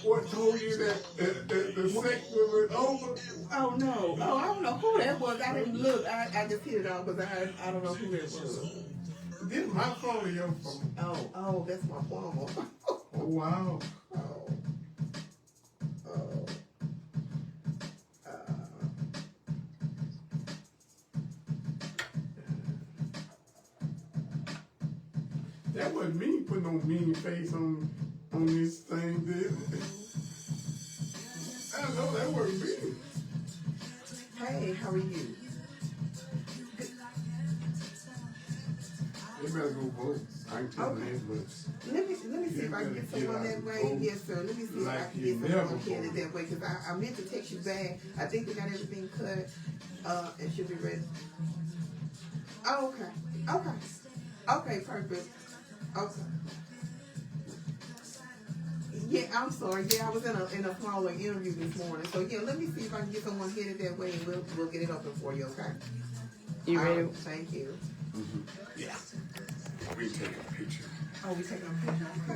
what told you that the sex was over? Oh no! Oh, I don't know who that was. I didn't look. I just hit it off because I don't know who that was. This is my phone or your phone? Oh, that's my phone. Oh wow. That wasn't me putting no mean face on this thing, did it? I know that wasn't me. Hey, how are you? They better go vote. I can tell that, but Let me see if I can get someone that way. Yes, sir. Let me see if I can get someone headed that way because I meant to text you back. I think we got everything cut and should be ready. Oh, okay, perfect. Okay. Yeah, I'm sorry. Yeah, I was in a following interview this morning. So yeah, let me see if I can get someone headed that way, and we'll get it open for you. Okay. You ready? Thank you. yeah. We take a picture. Oh, we taking a picture. Okay.